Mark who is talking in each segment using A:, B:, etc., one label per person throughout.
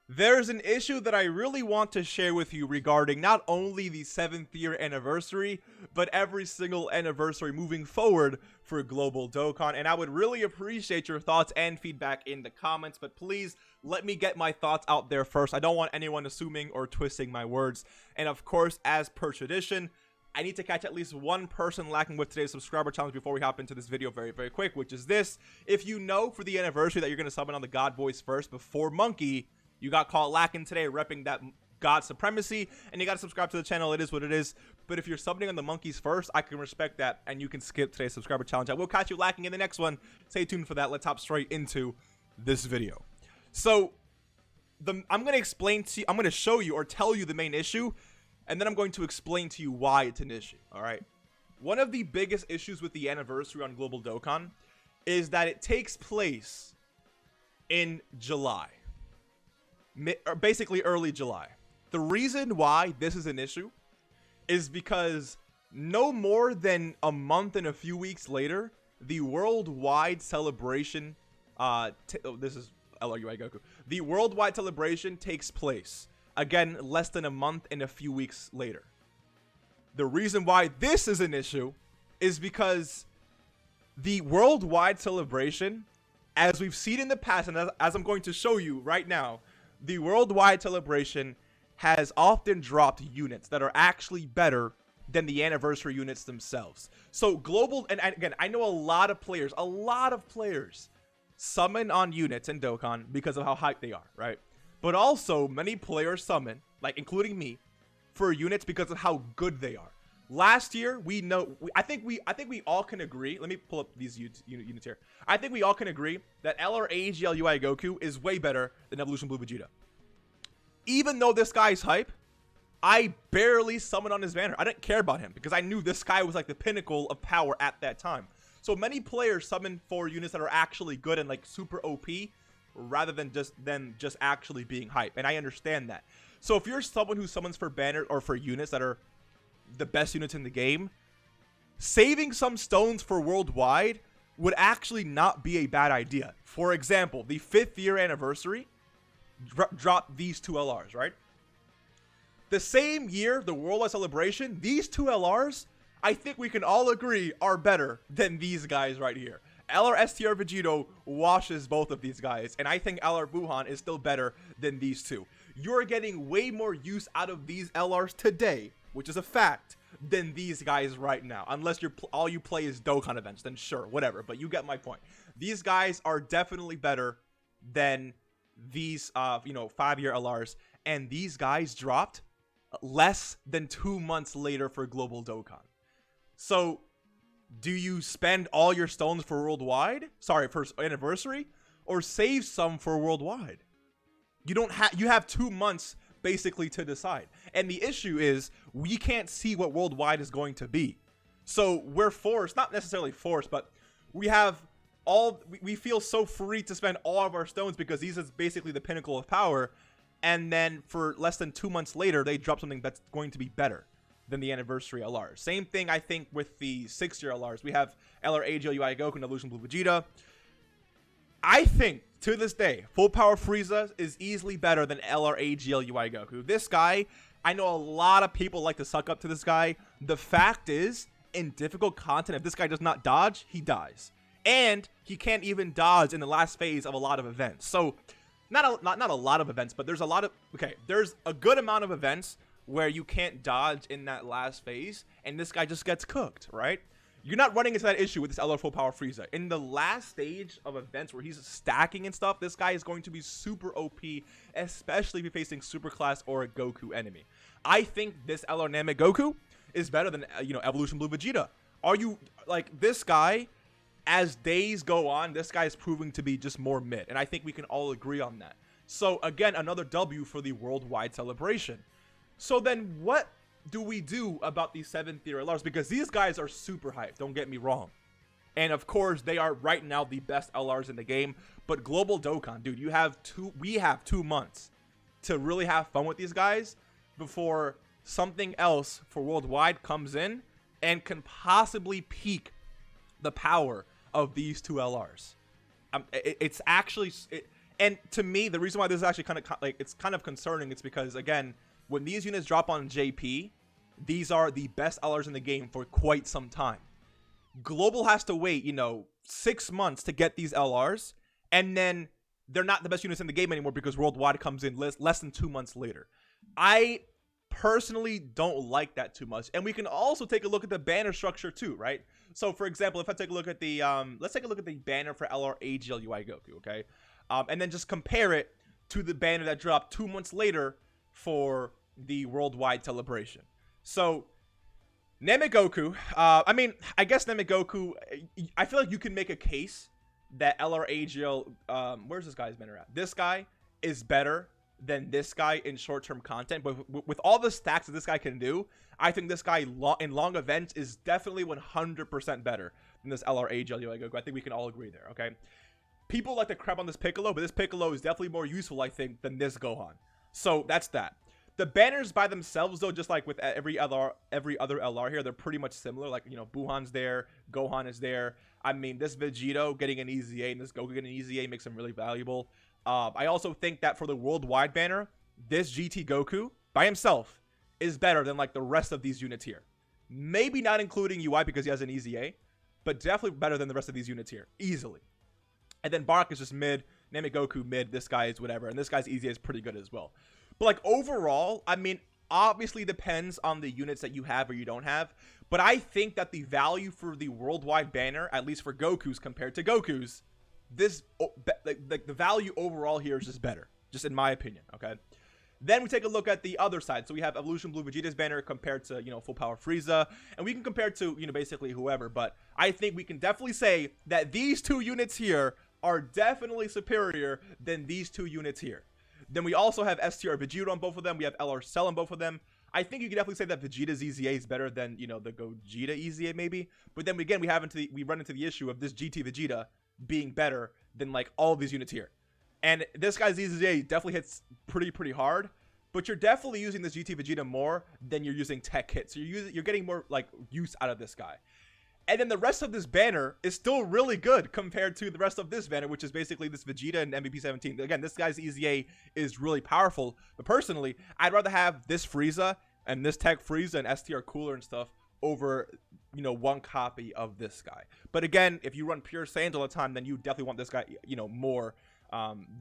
A: There's an issue that I really want to share with you regarding not only the 7th year anniversary, but every single anniversary moving forward for Global Dokkan. And I would really appreciate your thoughts and feedback in the comments, but please let me get my thoughts out there first. I don't want anyone assuming or twisting my words. And of course, as per tradition, I need to catch at least one person lacking with today's subscriber challenge before we hop into this video very, very quick, which is this. If you know for the anniversary that you're going to summon on the God Voice first before Monkey, you got caught lacking today, repping that God supremacy, and you got to subscribe to the channel. It is what it is. But if you're summoning on the monkeys first, I can respect that, and you can skip today's subscriber challenge. I will catch you lacking in the next one. Stay tuned for that. Let's hop straight into this video. So, I'm going to explain to you, I'm going to show you or tell you the main issue, and then I'm going to explain to you why it's an issue, all right? One of the biggest issues with the anniversary on Global Dokkan is that it takes place in July. Basically early July. The reason why this is an issue is because no more than a month and a few weeks later, the worldwide celebration, this is LRUI Goku. The worldwide celebration takes place. Again, less than a month and a few weeks later. The reason why this is an issue is because the worldwide celebration, as we've seen in the past, and as I'm going to show you right now, the worldwide celebration has often dropped units that are actually better than the anniversary units themselves. So global, and again, I know a lot of players summon on units in Dokkan because of how hyped they are, right? But also many players summon, like including me, for units because of how good they are. Last year, I think we all can agree. Let me pull up these units here. I think we all can agree that LRAGL UI Goku is way better than Evolution Blue Vegeta. Even though this guy's hype, I barely summoned on his banner. I didn't care about him because I knew this guy was like the pinnacle of power at that time. So many players summon for units that are actually good and like super OP rather than just actually being hype. And I understand that. So if you're someone who summons for banner or for units that are the best units in the game, saving some stones for worldwide would actually not be a bad idea. For example, the 5th year anniversary dropped these two LRs, right? The same year, the worldwide celebration, these two LRs, I think we can all agree, are better than these guys right here. LR STR Vegito washes both of these guys, and I think LR Buhan is still better than these two. You're getting way more use out of these LRs today, which is a fact, than these guys right now. Unless all you play is Dokkan events, then sure, whatever. But you get my point. These guys are definitely better than these, 5-year LRs. And these guys dropped less than 2 months later for Global Dokkan. So, do you spend all your stones for worldwide? Sorry, for anniversary? Or save some for worldwide? You have 2 months basically to decide. And the issue is we can't see what worldwide is going to be. So we're forced, not necessarily forced, but we feel so free to spend all of our stones because these is basically the pinnacle of power. And then for less than 2 months later, they drop something that's going to be better than the anniversary LR. Same thing, I think, with the 6-year LRs. We have LR UI Goku and Evolution Blue Vegeta. I think, to this day, Full Power Frieza is easily better than LRAGL UI Goku. This guy, I know a lot of people like to suck up to this guy. The fact is, in difficult content, if this guy does not dodge, he dies. And he can't even dodge in the last phase of a lot of events. So, not a lot of events, but there's there's a good amount of events where you can't dodge in that last phase, and this guy just gets cooked, right? You're not running into that issue with this LR Full Power Frieza. In the last stage of events where he's stacking and stuff, this guy is going to be super OP, especially if you're facing Super Class or a Goku enemy. I think this LR Namek Goku is better than, Evolution Blue Vegeta. This guy, as days go on, this guy is proving to be just more mid, and I think we can all agree on that. So, again, another W for the worldwide celebration. So then what do we do about these 7th year LRs? Because these guys are super hyped, don't get me wrong. And of course, they are right now the best LRs in the game. But Global Dokkan, dude, we have 2 months to really have fun with these guys before something else for worldwide comes in and can possibly peak the power of these two LRs. It's actually And to me, the reason why this is actually kind of like it's kind of concerning, it's because again, when these units drop on JP, these are the best LRs in the game for quite some time. Global has to wait, 6 months to get these LRs, and then they're not the best units in the game anymore because Worldwide comes in less than 2 months later. I personally don't like that too much. And we can also take a look at the banner structure too, right? So for example, if I take a look at the let's take a look at the banner for LR AGL UI Goku, okay? And then just compare it to the banner that dropped 2 months later for the Worldwide celebration. So Namegoku, I guess Namegoku, I feel like you can make a case that LR AGL, where's this guy's banner at? This guy is better than this guy in short-term content, but with all the stacks that this guy can do, I think this guy in long events is definitely 100% better than this LR AGL UI Goku. I think we can all agree there, okay? People like to crap on this Piccolo, but this Piccolo is definitely more useful, I think, than this Gohan. So that's that. The banners by themselves, though, just like with every other LR here, they're pretty much similar. Like, Buhan's there, Gohan is there. I mean, this Vegito getting an EZA and this Goku getting an EZA makes him really valuable. I also think that for the Worldwide banner, this GT Goku by himself is better than like the rest of these units here. Maybe not including UI because he has an EZA, but definitely better than the rest of these units here, easily. And then Bark is just mid, Namegoku mid, this guy is whatever, and this guy's EZA is pretty good as well. But like overall, I mean, obviously depends on the units that you have or you don't have, but I think that the value for the Worldwide banner, at least for Goku's compared to Goku's, the value overall here is just better, just in my opinion, okay? Then we take a look at the other side. So we have Evolution Blue Vegeta's banner compared to, Full Power Frieza, and we can compare it to, basically whoever, but I think we can definitely say that these two units here are definitely superior than these two units here. Then we also have STR Vegeta on both of them. We have LR Cell on both of them. I think you can definitely say that Vegeta's EZA is better than, the Gogeta EZA maybe. But then again, we run into the issue of this GT Vegeta being better than like all of these units here. And this guy's EZA definitely hits pretty hard, but you're definitely using this GT Vegeta more than you're using Tech Hit. So you're getting more like use out of this guy. And then the rest of this banner is still really good compared to the rest of this banner, which is basically this Vegeta and MVP 17. Again, this guy's EZA is really powerful, but personally, I'd rather have this Frieza and this Tech Frieza and STR Cooler and stuff over, one copy of this guy. But again, if you run pure Saiyans all the time, then you definitely want this guy, more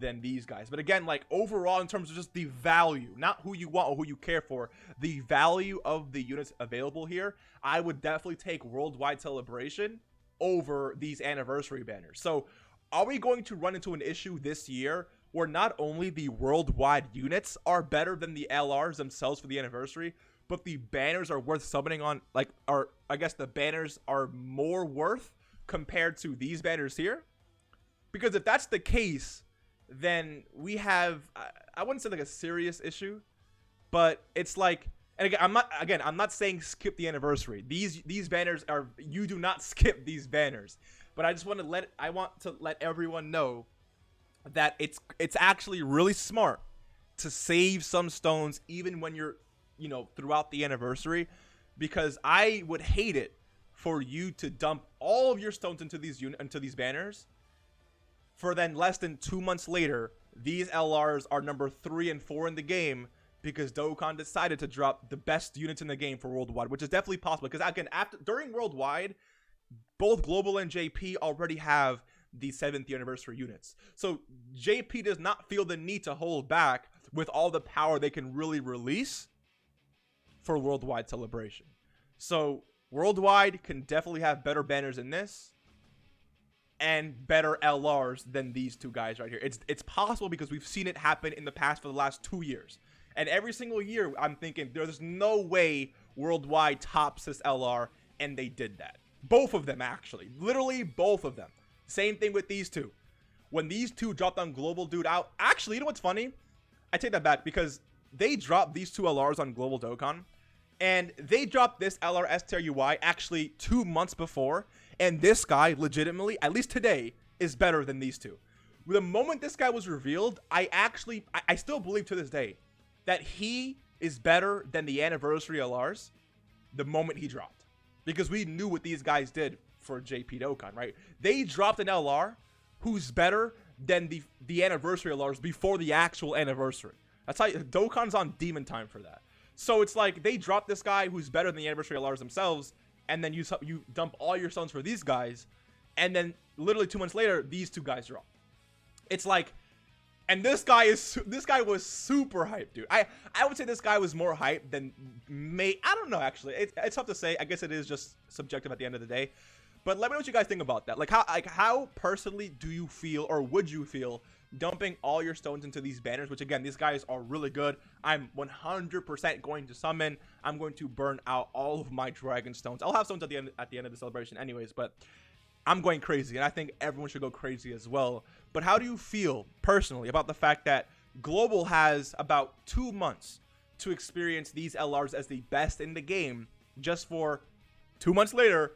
A: than these guys. But again, like overall, in terms of just the value, not who you want or who you care for, the value of the units available here, I would definitely take Worldwide Celebration over these anniversary banners. So are we going to run into an issue this year where not only the Worldwide units are better than the LRs themselves for the anniversary, but the banners are worth summoning on, I guess the banners are more worth compared to these banners here? Because if that's the case, then we have, I wouldn't say like a serious issue, but it's like, and again, I'm not saying skip the anniversary. These banners are, you do not skip these banners. But I want to let everyone know that it's actually really smart to save some stones even when you're, throughout the anniversary, because I would hate it for you to dump all of your stones into these banners, for then less than 2 months later, these LRs are number 3 and 4 in the game because Dokkan decided to drop the best units in the game for Worldwide, which is definitely possible. Because again, during Worldwide, both Global and JP already have the 7th anniversary units. So JP does not feel the need to hold back with all the power they can really release for Worldwide Celebration. So Worldwide can definitely have better banners than this, and better LRs than these two guys right here. It's possible because we've seen it happen in the past for the last 2 years. And every single year, I'm thinking, there's no way Worldwide tops this LR, and they did that. Both of them, actually. Literally, both of them. Same thing with these two. When these two dropped on Global Dude out, actually, you know what's funny? I take that back because they dropped these two LRs on Global Dokkan, and they dropped this LR STR UI actually 2 months before, and this guy legitimately, at least today, is better than these two. The moment this guy was revealed, I still believe to this day that he is better than the anniversary LRs the moment he dropped, because we knew what these guys did for JP Dokkan, right? They dropped an LR who's better than the anniversary LRs before the actual anniversary. That's how Dokkan's on demon time for that. So it's like they drop this guy who's better than the anniversary LRs themselves, and then you dump all your stones for these guys, and then literally 2 months later, these two guys drop. It's like, and this guy was super hyped, dude. I would say this guy was more hyped than I don't know, actually. It's tough to say. I guess it is just subjective at the end of the day. But let me know what you guys think about that. Like how personally do you feel, or would you feel, dumping all your stones into these banners, which again, these guys are really good. I'm 100% going to summon. I'm going to burn out all of my dragon stones. I'll have stones at the end of the celebration anyways, but I'm going crazy, and I think everyone should go crazy as well. But how do you feel personally about the fact that Global has about 2 months to experience these LRs as the best in the game, just for 2 months later,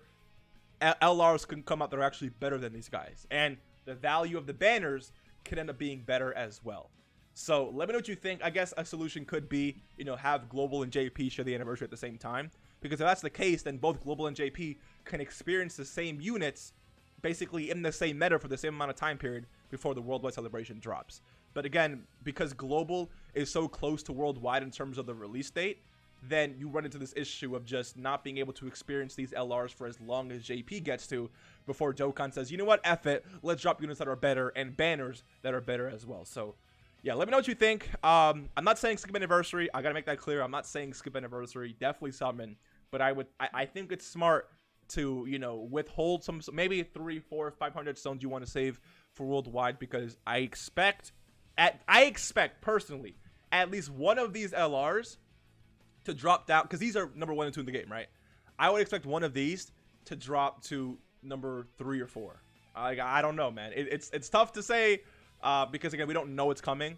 A: LRs can come out that are actually better than these guys, and the value of the banners could end up being better as well. So let me know what you think. I guess a solution could be, you know, have Global and JP share the anniversary at the same time, because if that's the case, then both Global and JP can experience the same units basically in the same meta for the same amount of time period before the worldwide celebration drops. But again, because Global is so close to worldwide in terms of the release date, then you run into this issue of just not being able to experience these LRs for as long as JP gets to before Dokkan says, you know what, F it, let's drop units that are better and banners that are better as well. So yeah, let me know what you think. I'm not saying skip anniversary. I gotta make that clear. I'm not saying skip anniversary. Definitely summon. But I think it's smart to, you know, withhold some, maybe 300, 400, 500 stones you want to save for worldwide, because I expect personally at least one of these LRs to drop down, because these are number 1 and 2 in the game, right? I would expect one of these to drop to number 3 or 4. I don't know, man. It's tough to say because again, we don't know what's coming.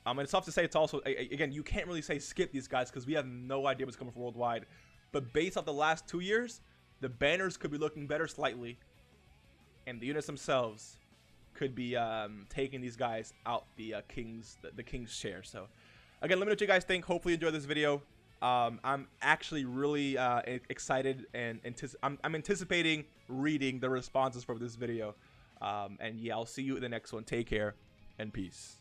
A: And it's tough to say. It's also, again, you can't really say skip these guys because we have no idea what's coming for worldwide. But based off the last 2 years, the banners could be looking better slightly, and the units themselves could be taking these guys out the king's chair. So again, let me know what you guys think. Hopefully you enjoyed this video. I'm actually really excited, and I'm anticipating reading the responses for this video. And yeah, I'll see you in the next one. Take care and peace.